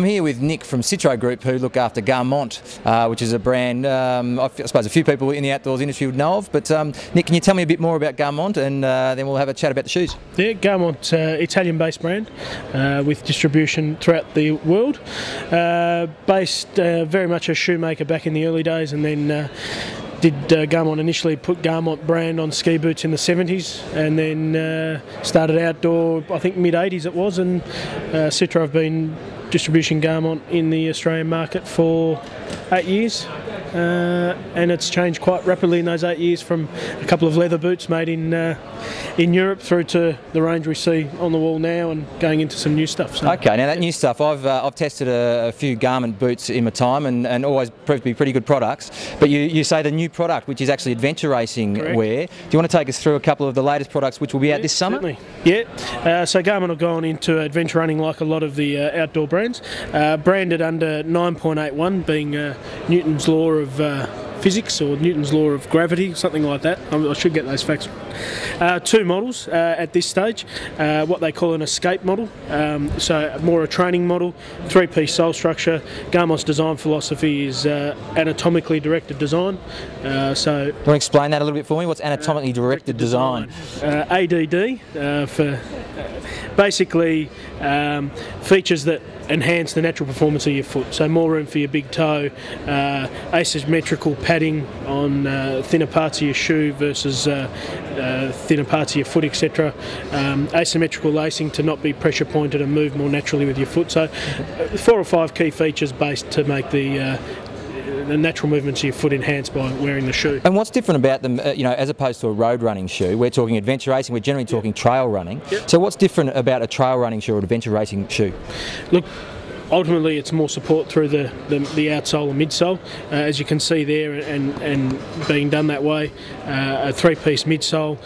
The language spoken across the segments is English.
here with Nick from Sitro Group, who look after Garmont, which is a brand I suppose a few people in the outdoors industry would know of. But Nick, can you tell me a bit more about Garmont, and then we'll have a chat about the shoes? Yeah, Garmont, Italian-based brand with distribution throughout the world. Based very much a shoemaker back in the early days, and then did Garmont initially put Garmont brand on ski boots in the 70s, and then started outdoor, I think mid-80s it was, and Sitro have been distributing Garmont in the Australian market for 8 years. And it's changed quite rapidly in those 8 years, from a couple of leather boots made in Europe through to the range we see on the wall now, and going into some new stuff. So. Okay, now that new stuff, I've tested a few Garmont boots in my time, and always proved to be pretty good products. But you say the new product, which is actually adventure racing Correct. wear. Do you want to take us through a couple of the latest products which will be out this summer? Certainly. Yeah, so Garmont have gone into adventure running like a lot of the outdoor brands, branded under 9.81, being Newton's law of physics, or Newton's law of gravity, something like that. I should get those facts. Two models at this stage, what they call an escape model, so more a training model, three-piece sole structure. Garmont's design philosophy is anatomically directed design. So, do you want to explain that a little bit for me? What's anatomically directed design? ADD for basically features that enhance the natural performance of your foot. So more room for your big toe, asymmetrical padding on thinner parts of your shoe versus thinner parts of your foot, etc. Asymmetrical lacing to not be pressure pointed and move more naturally with your foot. So 4 or 5 key features based to make the natural movements of your foot enhanced by wearing the shoe. And what's different about them, as opposed to a road running shoe? We're talking adventure racing, we're generally talking trail running. Yep. So what's different about a trail running shoe or an adventure racing shoe? Look, ultimately it's more support through the outsole and midsole, as you can see there, and being done that way, a three-piece midsole,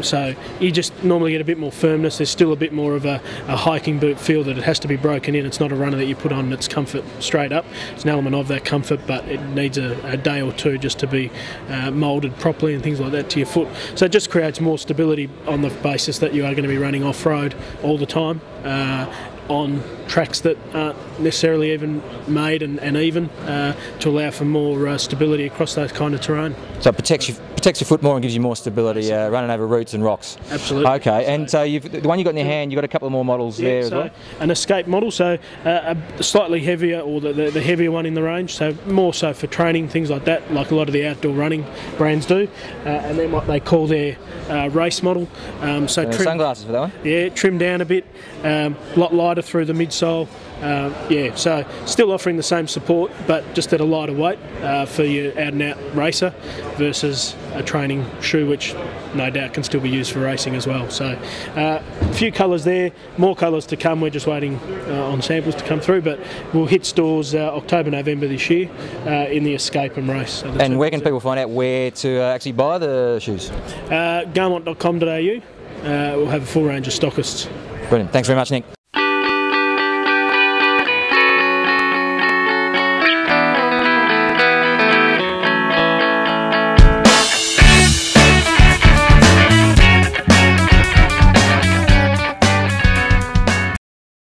so you just normally get a bit more firmness. There's still a bit more of a hiking boot feel, that it has to be broken in. It's not a runner that you put on its comfort straight up. It's an element of that comfort, but it needs a day or two just to be moulded properly and things like that to your foot. So it just creates more stability on the basis that you are going to be running off-road all the time, on tracks that aren't necessarily even made and even, to allow for more stability across that kind of terrain. So it protects your foot more and gives you more stability, running over roots and rocks. Absolutely. Okay, and so the one you got in your hand, you've got a couple of more models there as well? An escape model, so a slightly heavier, or the heavier one in the range, so more so for training, things like that, like a lot of the outdoor running brands do. And then what they call their race model. So sunglasses for that one? Yeah, trimmed down a bit, a lot lighter through the midsole. Yeah, so still offering the same support, but just at a lighter weight for your out-and-out racer, versus a training shoe, which no doubt can still be used for racing as well. So a few colours there, more colours to come. We're just waiting on samples to come through, but we'll hit stores October, November this year in the escape and race. So and where can people find out where to actually buy the shoes? Garmont.com.au. We'll have a full range of stockists. Brilliant. Thanks very much, Nick.